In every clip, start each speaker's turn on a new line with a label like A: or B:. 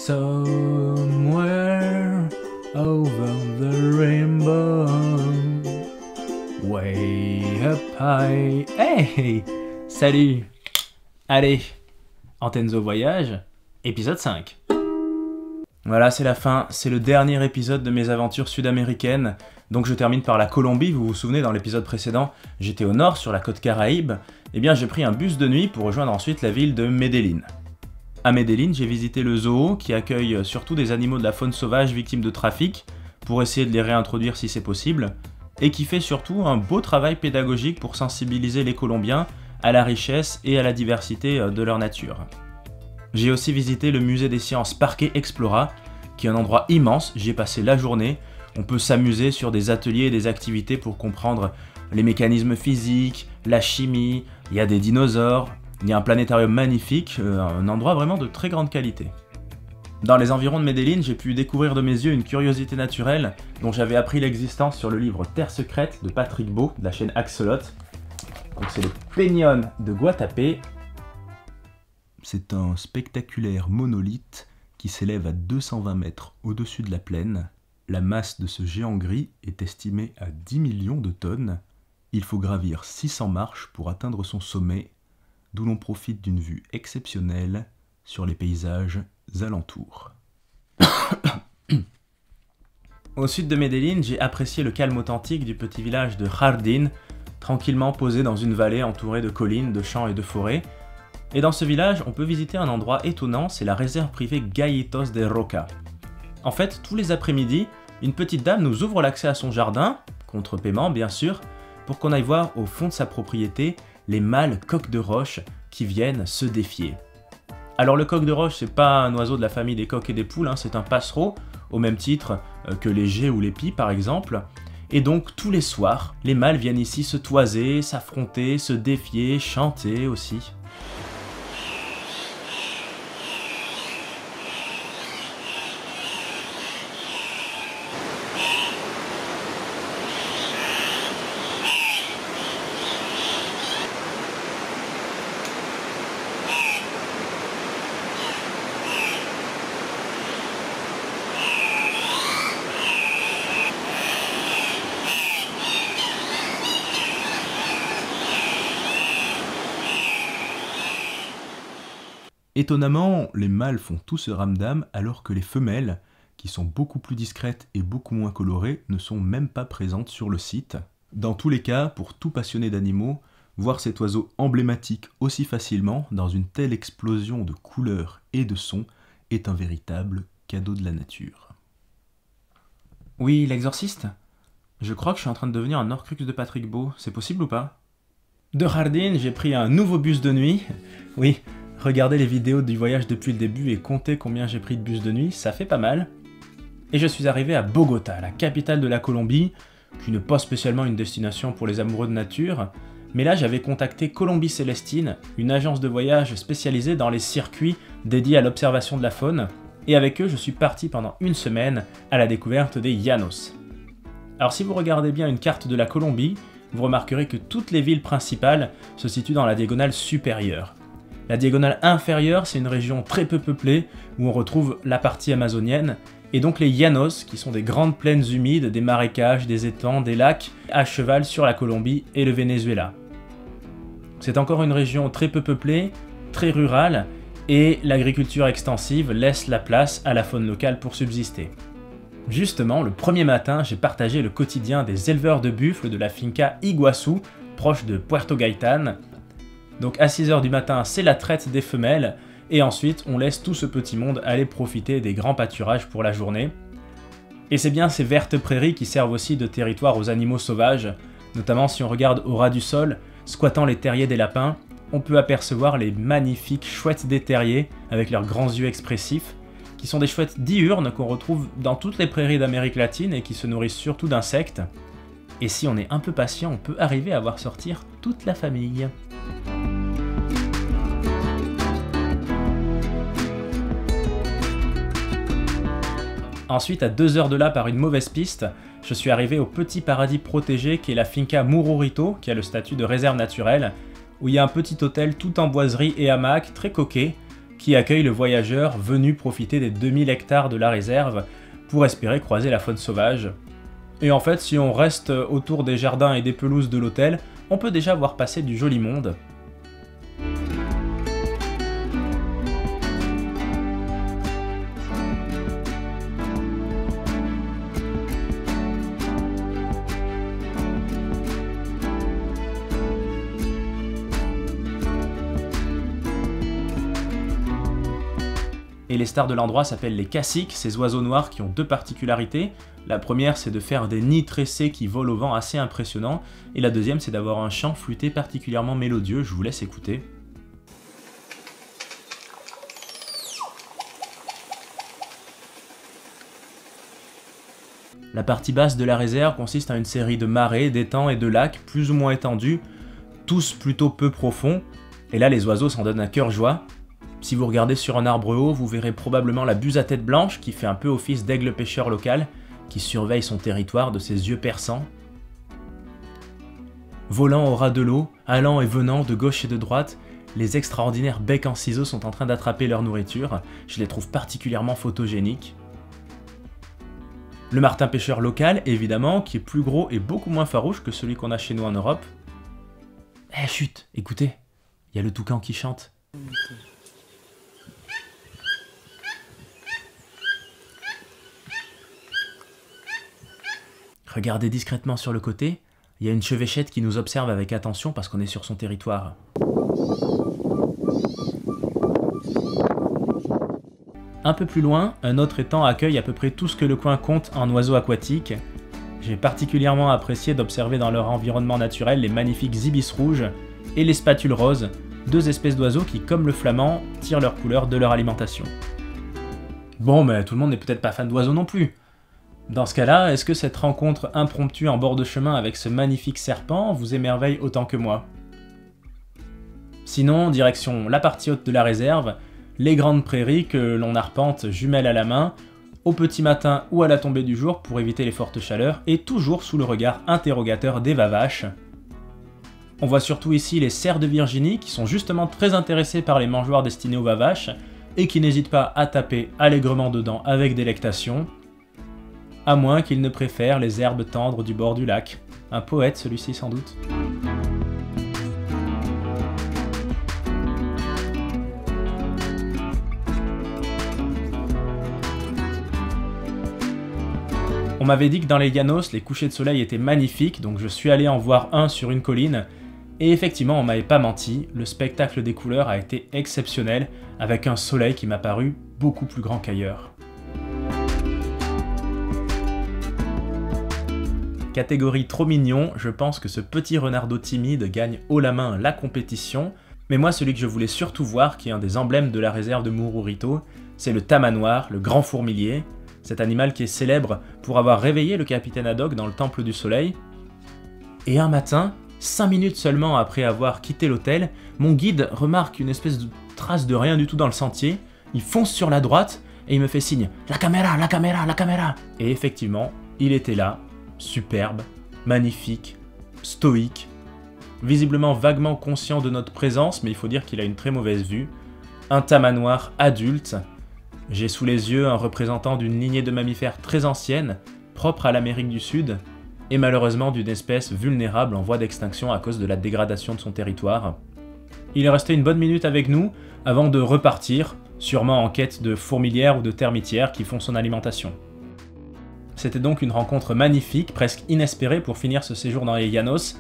A: Somewhere over the rainbow, way up high. Hey! Salut! Allez, Antenzo Voyage, épisode 5. Voilà, c'est la fin, c'est le dernier épisode de mes aventures sud-américaines. Donc je termine par la Colombie, vous vous souvenez dans l'épisode précédent, j'étais au nord sur la côte Caraïbe. Eh bien j'ai pris un bus de nuit pour rejoindre ensuite la ville de Medellín. À Medellín, j'ai visité le zoo qui accueille surtout des animaux de la faune sauvage victimes de trafic pour essayer de les réintroduire si c'est possible, et qui fait surtout un beau travail pédagogique pour sensibiliser les Colombiens à la richesse et à la diversité de leur nature. J'ai aussi visité le musée des sciences Parque Explora, qui est un endroit immense, j'y ai passé la journée. On peut s'amuser sur des ateliers et des activités pour comprendre les mécanismes physiques, la chimie, il y a des dinosaures, il y a un planétarium magnifique, un endroit vraiment de très grande qualité. Dans les environs de Medellín, j'ai pu découvrir de mes yeux une curiosité naturelle dont j'avais appris l'existence sur le livre Terre secrète de Patrick Beau, de la chaîne Axolot. Donc c'est le Peñón de Guatapé. C'est un spectaculaire monolithe qui s'élève à 220 mètres au-dessus de la plaine. La masse de ce géant gris est estimée à 10 millions de tonnes. Il faut gravir 600 marches pour atteindre son sommet, d'où l'on profite d'une vue exceptionnelle sur les paysages alentours. Au sud de Medellín, j'ai apprécié le calme authentique du petit village de Jardín, tranquillement posé dans une vallée entourée de collines, de champs et de forêts. Et dans ce village, on peut visiter un endroit étonnant, c'est la réserve privée Gallitos de Roca. En fait, tous les après-midi, une petite dame nous ouvre l'accès à son jardin, contre paiement bien sûr, pour qu'on aille voir au fond de sa propriété les mâles coqs de roche qui viennent se défier. Alors le coq de roche, c'est pas un oiseau de la famille des coqs et des poules, c'est un passereau, au même titre que les geais ou les pies par exemple. Et donc tous les soirs, les mâles viennent ici se toiser, s'affronter, se défier, chanter aussi. Étonnamment, les mâles font tout ce ramdam alors que les femelles, qui sont beaucoup plus discrètes et beaucoup moins colorées, ne sont même pas présentes sur le site. Dans tous les cas, pour tout passionné d'animaux, voir cet oiseau emblématique aussi facilement dans une telle explosion de couleurs et de sons est un véritable cadeau de la nature. Oui, l'exorciste ? Je crois que je suis en train de devenir un Horcrux de Patrick Beau, c'est possible ou pas ? De Jardín, j'ai pris un nouveau bus de nuit. Oui, regardez les vidéos du voyage depuis le début et comptez combien j'ai pris de bus de nuit, ça fait pas mal. Et je suis arrivé à Bogota, la capitale de la Colombie, qui n'est pas spécialement une destination pour les amoureux de nature, mais là j'avais contacté Colombie Célestine, une agence de voyage spécialisée dans les circuits dédiés à l'observation de la faune, et avec eux je suis parti pendant une semaine à la découverte des Llanos. Alors si vous regardez bien une carte de la Colombie, vous remarquerez que toutes les villes principales se situent dans la diagonale supérieure. La diagonale inférieure, c'est une région très peu peuplée, où on retrouve la partie amazonienne, et donc les Llanos, qui sont des grandes plaines humides, des marécages, des étangs, des lacs, à cheval sur la Colombie et le Venezuela. C'est encore une région très peu peuplée, très rurale, et l'agriculture extensive laisse la place à la faune locale pour subsister. Justement, le premier matin, j'ai partagé le quotidien des éleveurs de buffles de la finca Iguaçu, proche de Puerto Gaitán. Donc à 6h du matin, c'est la traite des femelles, et ensuite on laisse tout ce petit monde aller profiter des grands pâturages pour la journée. Et c'est bien ces vertes prairies qui servent aussi de territoire aux animaux sauvages, notamment si on regarde au ras du sol, squattant les terriers des lapins, on peut apercevoir les magnifiques chouettes des terriers avec leurs grands yeux expressifs, qui sont des chouettes diurnes qu'on retrouve dans toutes les prairies d'Amérique latine et qui se nourrissent surtout d'insectes. Et si on est un peu patient, on peut arriver à voir sortir toute la famille. Ensuite, à 2 heures de là, par une mauvaise piste, je suis arrivé au petit paradis protégé qui est la finca Mururito, qui a le statut de réserve naturelle, où il y a un petit hôtel tout en boiserie et hamac, très coquet,
B: qui accueille le voyageur venu profiter des 2000 hectares de la réserve pour espérer croiser la faune sauvage. Et en fait, si on reste autour des jardins et des pelouses de l'hôtel, on peut déjà voir passer du joli monde. Et les stars de l'endroit s'appellent les caciques, ces oiseaux noirs qui ont deux particularités. La première, c'est de faire des nids tressés qui volent au vent assez impressionnants, et la deuxième, c'est d'avoir un chant flûté particulièrement mélodieux. Je vous laisse écouter. La partie basse de la réserve consiste en une série de marais, d'étangs et de lacs plus ou moins étendus, tous plutôt peu profonds, et là les oiseaux s'en donnent à cœur joie. Si vous regardez sur un arbre haut, vous verrez probablement la buse à tête blanche qui fait un peu office d'aigle pêcheur local, qui surveille son territoire de ses yeux perçants. Volant au ras de l'eau, allant et venant de gauche et de droite, les extraordinaires becs en ciseaux sont en train d'attraper leur nourriture, je les trouve particulièrement photogéniques. Le martin pêcheur local, évidemment, qui est plus gros et beaucoup moins farouche que celui qu'on a chez nous en Europe. Eh chut, écoutez, il y a le toucan qui chante. Regardez discrètement sur le côté, il y a une chevêchette qui nous observe avec attention parce qu'on est sur son territoire. Un peu plus loin, un autre étang accueille à peu près tout ce que le coin compte en oiseaux aquatiques. J'ai particulièrement apprécié d'observer dans leur environnement naturel les magnifiques ibis rouges et les spatules roses, deux espèces d'oiseaux qui, comme le flamand, tirent leur couleur de leur alimentation. Bon, mais tout le monde n'est peut-être pas fan d'oiseaux non plus. Dans ce cas-là, est-ce que cette rencontre impromptue en bord de chemin avec ce magnifique serpent vous émerveille autant que moi? Sinon, direction la partie haute de la réserve, les grandes prairies que l'on arpente jumelles à la main, au petit matin ou à la tombée du jour pour éviter les fortes chaleurs, et toujours sous le regard interrogateur des vavaches. On voit surtout ici les cerfs de Virginie qui sont justement très intéressés par les mangeoires destinés aux vavaches, et qui n'hésitent pas à taper allègrement dedans avec délectation, à moins qu'il ne préfère les herbes tendres du bord du lac. Un poète celui-ci sans doute. On m'avait dit que dans les Llanos, les couchers de soleil étaient magnifiques, donc je suis allé en voir un sur une colline, et effectivement on m'avait pas menti, le spectacle des couleurs a été exceptionnel, avec un soleil qui m'a paru beaucoup plus grand qu'ailleurs. Catégorie trop mignon, je pense que ce petit renardeau timide gagne haut la main la compétition, mais moi celui que je voulais surtout voir, qui est un des emblèmes de la réserve de Mururito, c'est le tamanoir, le grand fourmilier, cet animal qui est célèbre pour avoir réveillé le capitaine Haddock dans le Temple du Soleil. Et un matin, 5 minutes seulement après avoir quitté l'hôtel, mon guide remarque une espèce de trace de rien du tout dans le sentier, il fonce sur la droite et il me fait signe « La caméra, la caméra, la caméra !» Et effectivement, il était là, superbe, magnifique, stoïque, visiblement vaguement conscient de notre présence, mais il faut dire qu'il a une très mauvaise vue, un tamanoir adulte. J'ai sous les yeux un représentant d'une lignée de mammifères très ancienne, propre à l'Amérique du Sud, et malheureusement d'une espèce vulnérable en voie d'extinction à cause de la dégradation de son territoire. Il est resté une bonne minute avec nous avant de repartir, sûrement en quête de fourmilières ou de termitières qui font son alimentation. C'était donc une rencontre magnifique, presque inespérée pour finir ce séjour dans les Llanos.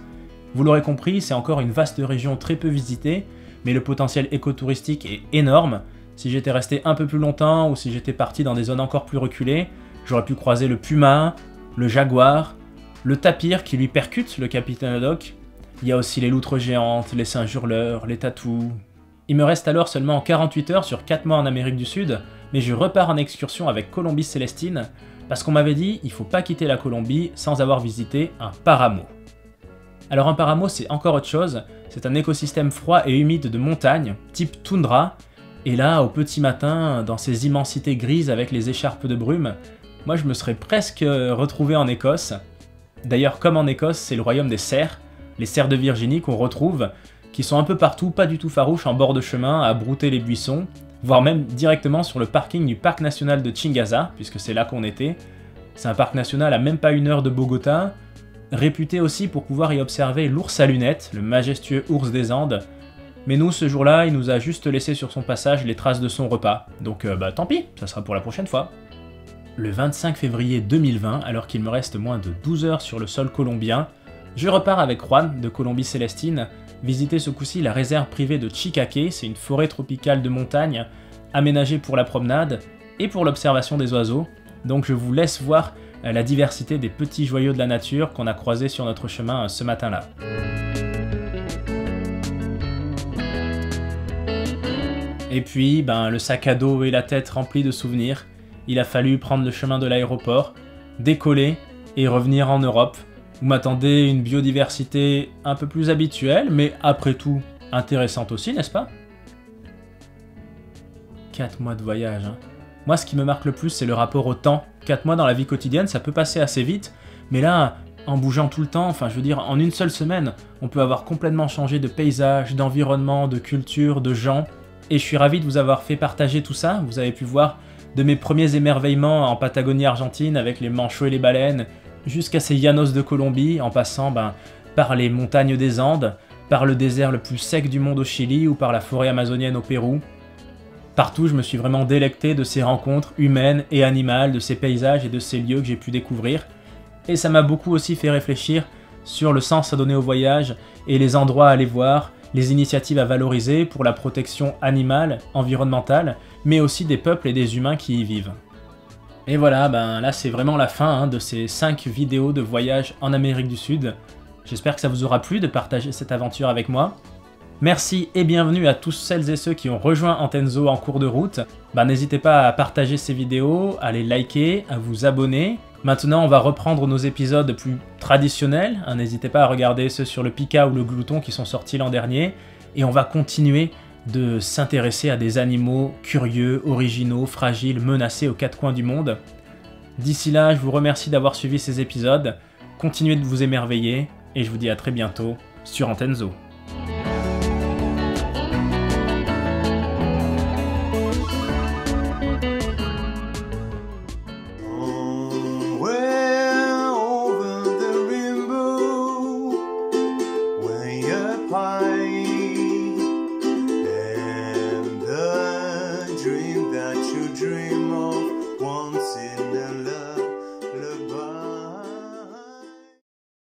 B: Vous l'aurez compris, c'est encore une vaste région très peu visitée, mais le potentiel écotouristique est énorme. Si j'étais resté un peu plus longtemps ou si j'étais parti dans des zones encore plus reculées, j'aurais pu croiser le puma, le jaguar, le tapir qui lui percute le capitaine Haddock. Il y a aussi les loutres géantes, les singes hurleurs, les tatous. Il me reste alors seulement 48 heures sur 4 mois en Amérique du Sud, mais je repars en excursion avec Colombie Célestine, parce qu'on m'avait dit il faut pas quitter la Colombie sans avoir visité un paramo. Alors un paramo c'est encore autre chose, c'est un écosystème froid et humide de montagne, type toundra, et là au petit matin, dans ces immensités grises avec les écharpes de brume, moi je me serais presque retrouvé en Écosse. D'ailleurs comme en Écosse c'est le royaume des cerfs, les cerfs de Virginie qu'on retrouve, qui sont un peu partout, pas du tout farouches en bord de chemin à brouter les buissons, voire même directement sur le parking du parc national de Chingaza, puisque c'est là qu'on était. C'est un parc national à même pas 1 heure de Bogota, réputé aussi pour pouvoir y observer l'ours à lunettes, le majestueux ours des Andes. Mais nous, ce jour-là, il nous a juste laissé sur son passage les traces de son repas. Donc tant pis, ça sera pour la prochaine fois. Le 25 février 2020, alors qu'il me reste moins de 12 heures sur le sol colombien, je repars avec Juan de Colombie-Célestine visiter ce coup-ci la réserve privée de Chicaque, c'est une forêt tropicale de montagne aménagée pour la promenade et pour l'observation des oiseaux. Donc je vous laisse voir la diversité des petits joyaux de la nature qu'on a croisés sur notre chemin ce matin-là. Et puis, le sac à dos et la tête remplis de souvenirs, il a fallu prendre le chemin de l'aéroport, décoller et revenir en Europe, où m'attendait une biodiversité un peu plus habituelle, mais après tout, intéressante aussi, n'est-ce pas? 4 mois de voyage, hein. Moi, ce qui me marque le plus, c'est le rapport au temps. 4 mois dans la vie quotidienne, ça peut passer assez vite, mais là, en bougeant tout le temps, enfin je veux dire, en une seule semaine, on peut avoir complètement changé de paysage, d'environnement, de culture, de gens, et je suis ravi de vous avoir fait partager tout ça. Vous avez pu voir de mes premiers émerveillements en Patagonie argentine avec les manchots et les baleines, jusqu'à ces llanos de Colombie, en passant par les montagnes des Andes, par le désert le plus sec du monde au Chili ou par la forêt amazonienne au Pérou. Partout, je me suis vraiment délecté de ces rencontres humaines et animales, de ces paysages et de ces lieux que j'ai pu découvrir. Et ça m'a beaucoup aussi fait réfléchir sur le sens à donner au voyage et les endroits à aller voir, les initiatives à valoriser pour la protection animale, environnementale, mais aussi des peuples et des humains qui y vivent. Et voilà, là c'est vraiment la fin de ces 5 vidéos de voyage en Amérique du Sud. J'espère que ça vous aura plu de partager cette aventure avec moi. Merci et bienvenue à tous celles et ceux qui ont rejoint Antenzo en cours de route. N'hésitez pas à partager ces vidéos, à les liker, à vous abonner. Maintenant, on va reprendre nos épisodes plus traditionnels. N'hésitez pas à regarder ceux sur le Pika ou le Glouton qui sont sortis l'an dernier. Et on va continuer de s'intéresser à des animaux curieux, originaux, fragiles, menacés aux 4 coins du monde. D'ici là, je vous remercie d'avoir suivi ces épisodes. Continuez de vous émerveiller et je vous dis à très bientôt sur Antenzo.
C: Way over the rainbow, way up high.